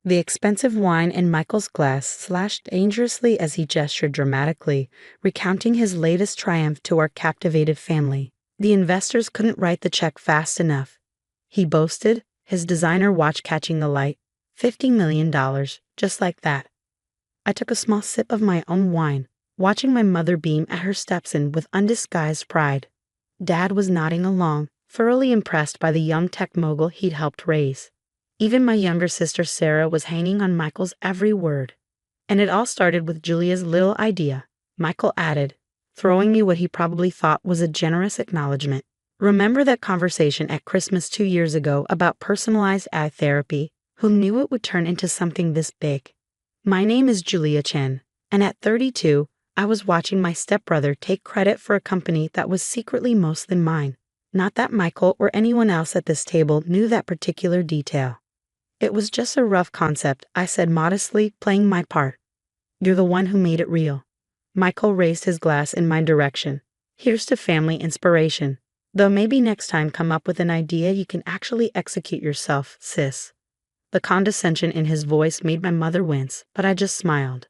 The expensive wine in Michael's glass slashed dangerously as he gestured dramatically, recounting his latest triumph to our captivated family. The investors couldn't write the check fast enough. He boasted, his designer watch catching the light. $50 million, just like that. I took a small sip of my own wine, watching my mother beam at her stepson with undisguised pride. Dad was nodding along, thoroughly impressed by the young tech mogul he'd helped raise. Even my younger sister Sarah was hanging on Michael's every word. And it all started with Julia's little idea, Michael added, throwing me what he probably thought was a generous acknowledgement. Remember that conversation at Christmas 2 years ago about personalized ad therapy? Who knew it would turn into something this big? My name is Julia Chen, and at 32, I was watching my stepbrother take credit for a company that was secretly mostly mine. Not that Michael or anyone else at this table knew that particular detail. It was just a rough concept, I said modestly, playing my part. You're the one who made it real. Michael raised his glass in my direction. Here's to family inspiration. Though maybe next time come up with an idea you can actually execute yourself, sis. The condescension in his voice made my mother wince, but I just smiled.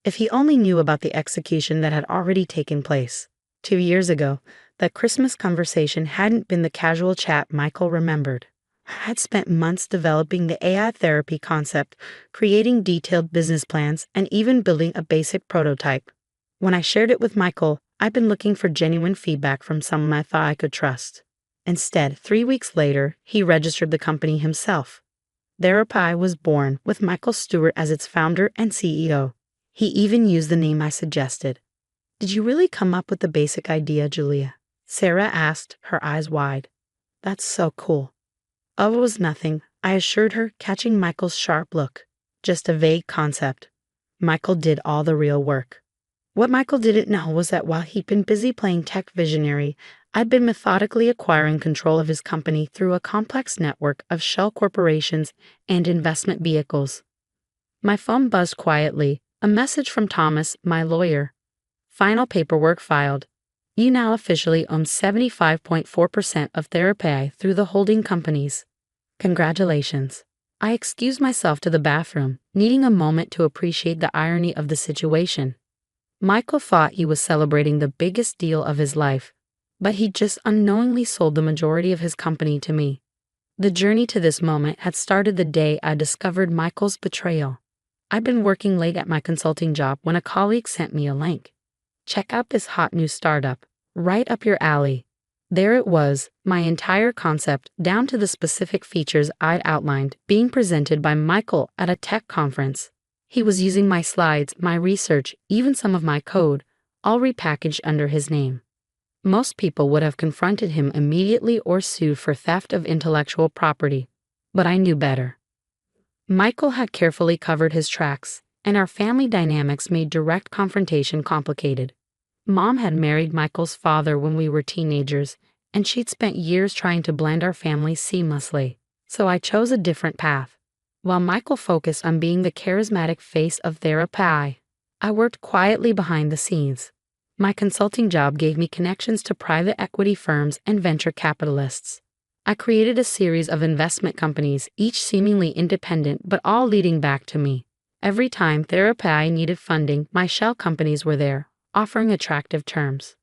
If he only knew about the execution that had already taken place. 2 years ago, that Christmas conversation hadn't been the casual chat Michael remembered. I had spent months developing the AI therapy concept, creating detailed business plans, and even building a basic prototype. When I shared it with Michael, I'd been looking for genuine feedback from someone I thought I could trust. Instead, 3 weeks later, he registered the company himself. Therapy was born, with Michael Stewart as its founder and CEO. He even used the name I suggested. Did you really come up with the basic idea, Julia? Sarah asked, her eyes wide. That's so cool. Oh, it was nothing, I assured her, catching Michael's sharp look. Just a vague concept. Michael did all the real work. What Michael didn't know was that while he'd been busy playing tech visionary, I'd been methodically acquiring control of his company through a complex network of shell corporations and investment vehicles. My phone buzzed quietly, a message from Thomas, my lawyer. Final paperwork filed. You now officially own 75.4% of Therapy through the holding companies. Congratulations. I excused myself to the bathroom, needing a moment to appreciate the irony of the situation. Michael thought he was celebrating the biggest deal of his life, but he just unknowingly sold the majority of his company to me. The journey to this moment had started the day I discovered Michael's betrayal. I'd been working late at my consulting job when a colleague sent me a link. Check out this hot new startup, right up your alley. There it was, my entire concept, down to the specific features I'd outlined, being presented by Michael at a tech conference. He was using my slides, my research, even some of my code, all repackaged under his name. Most people would have confronted him immediately or sued for theft of intellectual property, but I knew better. Michael had carefully covered his tracks, and our family dynamics made direct confrontation complicated. Mom had married Michael's father when we were teenagers, and she'd spent years trying to blend our families seamlessly, so I chose a different path. While Michael focused on being the charismatic face of Therapy, I worked quietly behind the scenes. My consulting job gave me connections to private equity firms and venture capitalists. I created a series of investment companies, each seemingly independent but all leading back to me. Every time Therapy needed funding, my shell companies were there, offering attractive terms.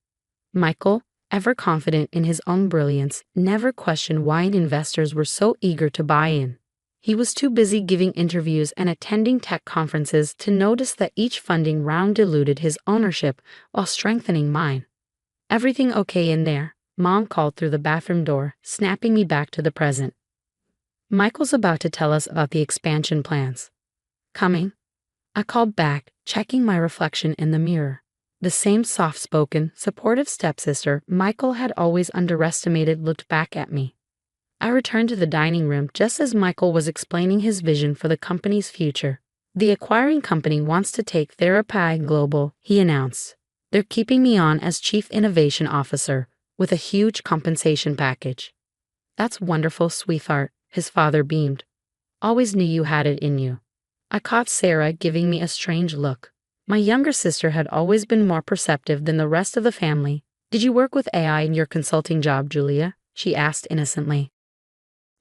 Michael, ever confident in his own brilliance, never questioned why investors were so eager to buy in. He was too busy giving interviews and attending tech conferences to notice that each funding round diluted his ownership while strengthening mine. Everything okay in there? Mom called through the bathroom door, snapping me back to the present. Michael's about to tell us about the expansion plans. Coming? I called back, checking my reflection in the mirror. The same soft-spoken, supportive stepsister Michael had always underestimated looked back at me. I returned to the dining room just as Michael was explaining his vision for the company's future. The acquiring company wants to take Therapy global, he announced. They're keeping me on as Chief Innovation Officer, with a huge compensation package. That's wonderful, sweetheart, his father beamed. Always knew you had it in you. I caught Sarah giving me a strange look. My younger sister had always been more perceptive than the rest of the family. Did you work with AI in your consulting job, Julia? She asked innocently.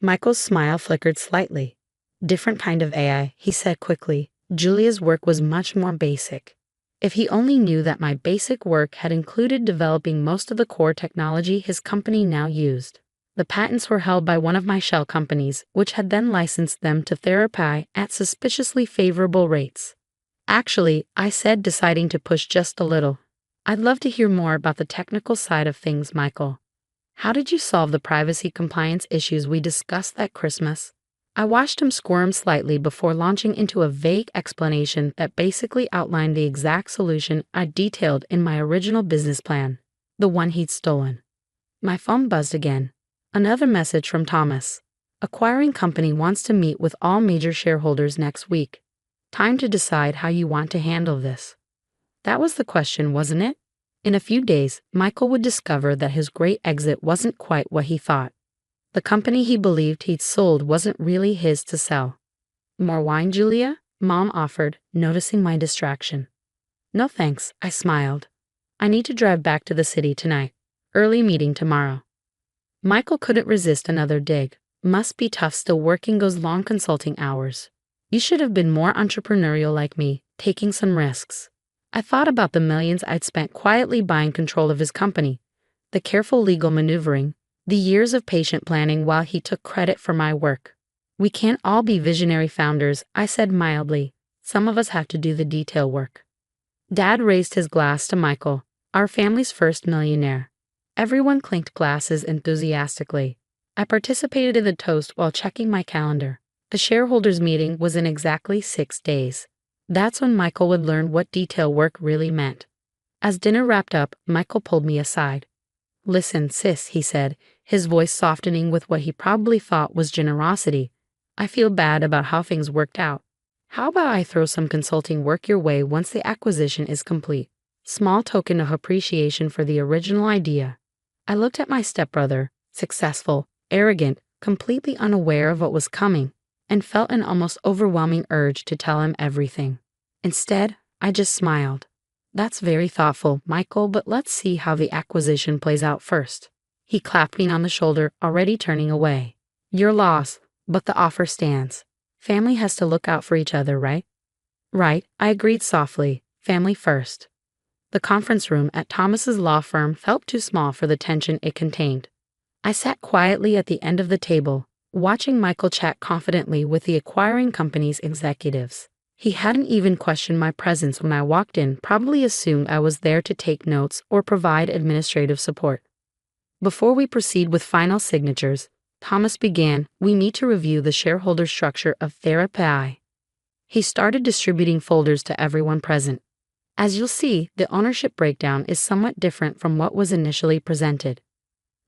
Michael's smile flickered slightly. Different kind of AI, he said quickly. Julia's work was much more basic. If he only knew that my basic work had included developing most of the core technology his company now used. The patents were held by one of my shell companies, which had then licensed them to Therapy at suspiciously favorable rates. Actually, I said, deciding to push just a little. I'd love to hear more about the technical side of things, Michael. How did you solve the privacy compliance issues we discussed that Christmas? I watched him squirm slightly before launching into a vague explanation that basically outlined the exact solution I detailed in my original business plan, the one he'd stolen. My phone buzzed again. Another message from Thomas. Acquiring company wants to meet with all major shareholders next week. Time to decide how you want to handle this. That was the question, wasn't it? In a few days, Michael would discover that his great exit wasn't quite what he thought. The company he believed he'd sold wasn't really his to sell. More wine, Julia? Mom offered, noticing my distraction. No thanks, I smiled. I need to drive back to the city tonight. Early meeting tomorrow. Michael couldn't resist another dig. Must be tough still working those long consulting hours. You should have been more entrepreneurial like me, taking some risks. I thought about the millions I'd spent quietly buying control of his company, the careful legal maneuvering, the years of patient planning while he took credit for my work. We can't all be visionary founders, I said mildly. Some of us have to do the detail work. Dad raised his glass to Michael, our family's first millionaire. Everyone clinked glasses enthusiastically. I participated in the toast while checking my calendar. The shareholders' meeting was in exactly 6 days. That's when Michael would learn what detail work really meant. As dinner wrapped up, Michael pulled me aside. Listen, sis, he said, his voice softening with what he probably thought was generosity. I feel bad about how things worked out. How about I throw some consulting work your way once the acquisition is complete? Small token of appreciation for the original idea. I looked at my stepbrother, successful, arrogant, completely unaware of what was coming, and felt an almost overwhelming urge to tell him everything. Instead, I just smiled. That's very thoughtful, Michael, but let's see how the acquisition plays out first. He clapped me on the shoulder, already turning away. Your loss, but the offer stands. Family has to look out for each other, right? Right, I agreed softly. Family first. The conference room at Thomas's law firm felt too small for the tension it contained. I sat quietly at the end of the table, watching Michael chat confidently with the acquiring company's executives. He hadn't even questioned my presence when I walked in, probably assumed I was there to take notes or provide administrative support. Before we proceed with final signatures, Thomas began, we need to review the shareholder structure of Therapy. He started distributing folders to everyone present. As you'll see, the ownership breakdown is somewhat different from what was initially presented.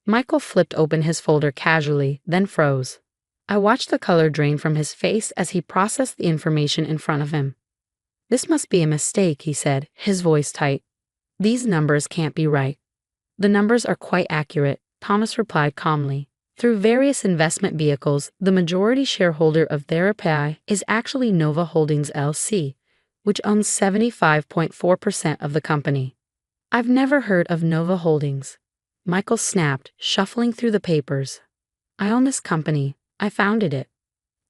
Michael flipped open his folder casually, then froze. I watched the color drain from his face as he processed the information in front of him. This must be a mistake, he said, his voice tight. These numbers can't be right. The numbers are quite accurate, Thomas replied calmly. Through various investment vehicles, the majority shareholder of Therapy is actually Nova Holdings LC, which owns 75.4% of the company. I've never heard of Nova Holdings. Michael snapped, shuffling through the papers. I own this company. I founded it.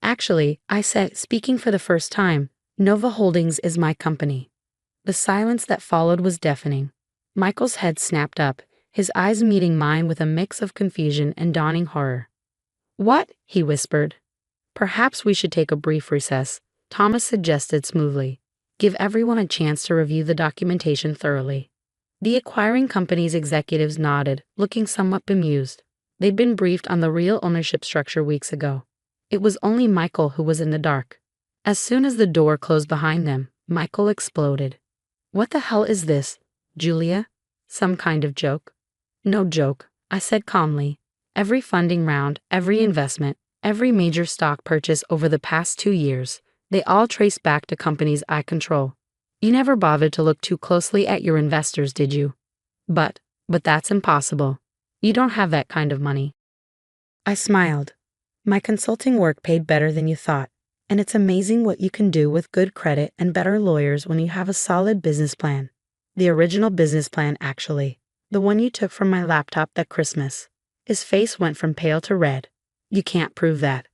Actually, I said, speaking for the first time, Nova Holdings is my company. The silence that followed was deafening. Michael's head snapped up, his eyes meeting mine with a mix of confusion and dawning horror. What? He whispered. Perhaps we should take a brief recess, Thomas suggested smoothly. Give everyone a chance to review the documentation thoroughly. The acquiring company's executives nodded, looking somewhat bemused. They'd been briefed on the real ownership structure weeks ago. It was only Michael who was in the dark. As soon as the door closed behind them, Michael exploded. What the hell is this, Julia? Some kind of joke? No joke, I said calmly. Every funding round, every investment, every major stock purchase over the past 2 years, they all trace back to companies I control. You never bothered to look too closely at your investors, did you? But that's impossible. You don't have that kind of money. I smiled. My consulting work paid better than you thought, and it's amazing what you can do with good credit and better lawyers when you have a solid business plan. The original business plan, actually. The one you took from my laptop that Christmas. His face went from pale to red. You can't prove that.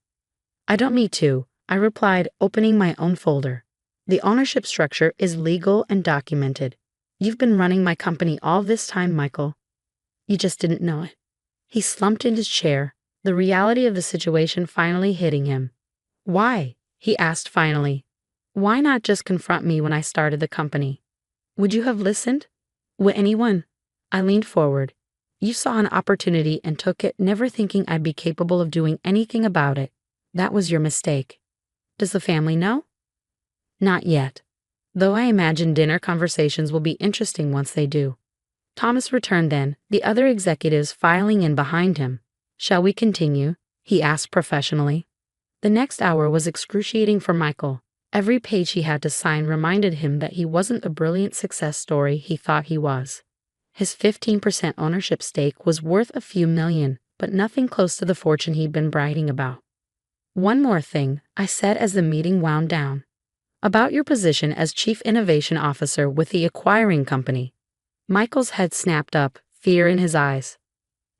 I don't need to. I replied, opening my own folder. The ownership structure is legal and documented. You've been running my company all this time, Michael. You just didn't know it. He slumped in his chair, the reality of the situation finally hitting him. Why? He asked finally. Why not just confront me when I started the company? Would you have listened? Would anyone? I leaned forward. You saw an opportunity and took it, never thinking I'd be capable of doing anything about it. That was your mistake. Does the family know? Not yet. Though I imagine dinner conversations will be interesting once they do. Thomas returned then, the other executives filing in behind him. Shall we continue? He asked professionally. The next hour was excruciating for Michael. Every page he had to sign reminded him that he wasn't the brilliant success story he thought he was. His 15% ownership stake was worth a few million, but nothing close to the fortune he'd been bragging about. One more thing, I said as the meeting wound down. About your position as Chief Innovation Officer with the acquiring company. Michael's head snapped up, fear in his eyes.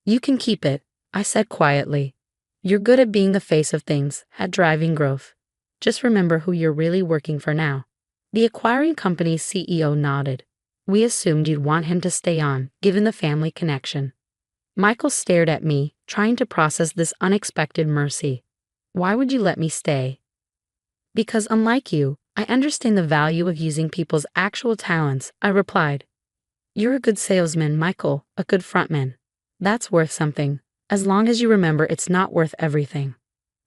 You can keep it, I said quietly. You're good at being the face of things, at driving growth. Just remember who you're really working for now. The acquiring company's CEO nodded. We assumed you'd want him to stay on, given the family connection. Michael stared at me, trying to process this unexpected mercy. Why would you let me stay? Because unlike you, I understand the value of using people's actual talents, I replied. You're a good salesman, Michael, a good frontman. That's worth something, as long as you remember it's not worth everything.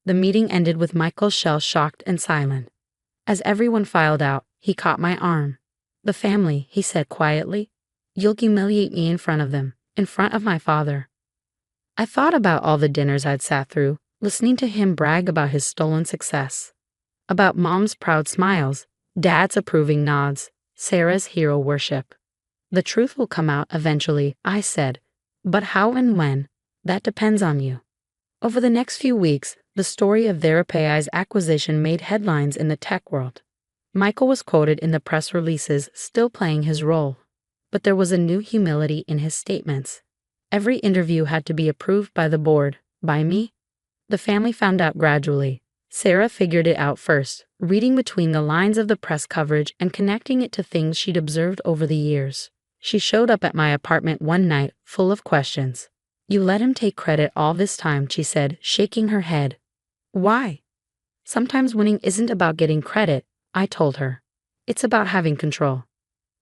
The meeting ended with Michael shell-shocked and silent. As everyone filed out, he caught my arm. The family, he said quietly. You'll humiliate me in front of them, in front of my father. I thought about all the dinners I'd sat through, listening to him brag about his stolen success. About Mom's proud smiles, Dad's approving nods, Sarah's hero worship. The truth will come out eventually, I said. But how and when? That depends on you. Over the next few weeks, the story of TherapAI's acquisition made headlines in the tech world. Michael was quoted in the press releases, still playing his role. But there was a new humility in his statements. Every interview had to be approved by the board, by me. The family found out gradually. Sarah figured it out first, reading between the lines of the press coverage and connecting it to things she'd observed over the years. She showed up at my apartment one night, full of questions. You let him take credit all this time, she said, shaking her head. Why? Sometimes winning isn't about getting credit, I told her. It's about having control.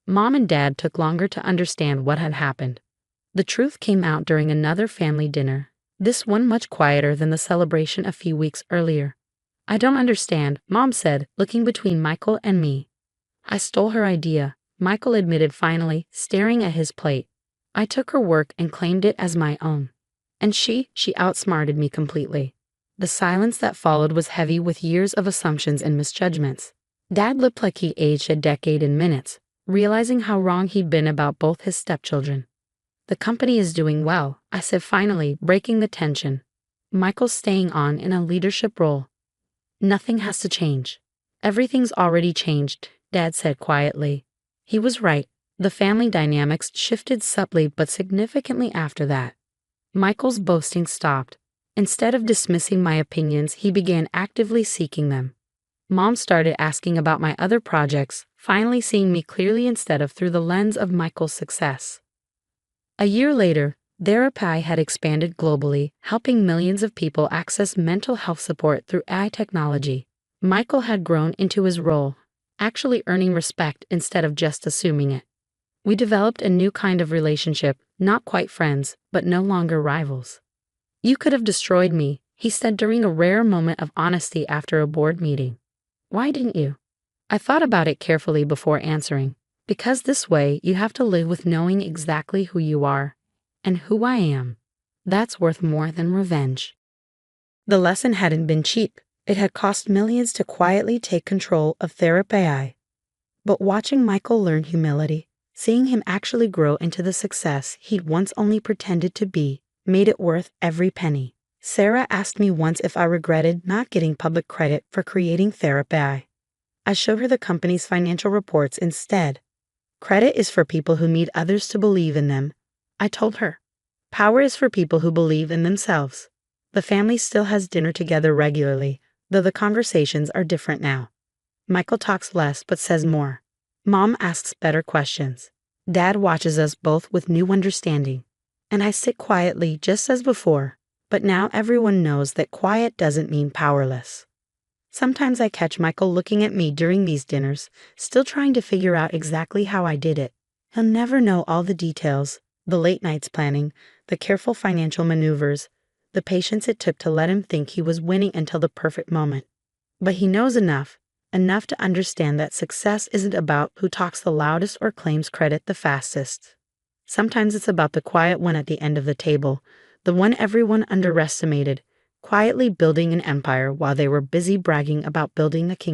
Mom and Dad took longer to understand what had happened. The truth came out during another family dinner, this one much quieter than the celebration a few weeks earlier. I don't understand, Mom said, looking between Michael and me. I stole her idea, Michael admitted finally, staring at his plate. I took her work and claimed it as my own. And she outsmarted me completely. The silence that followed was heavy with years of assumptions and misjudgments. Dad looked like he'd aged a decade in minutes, realizing how wrong he'd been about both his stepchildren. The company is doing well, I said finally, breaking the tension. Michael's staying on in a leadership role. Nothing has to change. Everything's already changed, Dad said quietly. He was right. The family dynamics shifted subtly but significantly after that. Michael's boasting stopped. Instead of dismissing my opinions, he began actively seeking them. Mom started asking about my other projects, finally seeing me clearly instead of through the lens of Michael's success. A year later, TherapAI had expanded globally, helping millions of people access mental health support through AI technology. Michael had grown into his role, actually earning respect instead of just assuming it. We developed a new kind of relationship, not quite friends, but no longer rivals. You could have destroyed me, he said during a rare moment of honesty after a board meeting. Why didn't you? I thought about it carefully before answering. Because this way, you have to live with knowing exactly who you are and who I am. That's worth more than revenge. The lesson hadn't been cheap. It had cost millions to quietly take control of TherapAI. But watching Michael learn humility, seeing him actually grow into the success he'd once only pretended to be, made it worth every penny. Sarah asked me once if I regretted not getting public credit for creating TherapAI. I showed her the company's financial reports instead. Credit is for people who need others to believe in them, I told her. Power is for people who believe in themselves. The family still has dinner together regularly, though the conversations are different now. Michael talks less but says more. Mom asks better questions. Dad watches us both with new understanding. And I sit quietly just as before, but now everyone knows that quiet doesn't mean powerless. Sometimes I catch Michael looking at me during these dinners, still trying to figure out exactly how I did it. He'll never know all the details, the late nights planning, the careful financial maneuvers, the patience it took to let him think he was winning until the perfect moment. But he knows enough to understand that success isn't about who talks the loudest or claims credit the fastest. Sometimes it's about the quiet one at the end of the table, the one everyone underestimated, quietly building an empire while they were busy bragging about building a kingdom.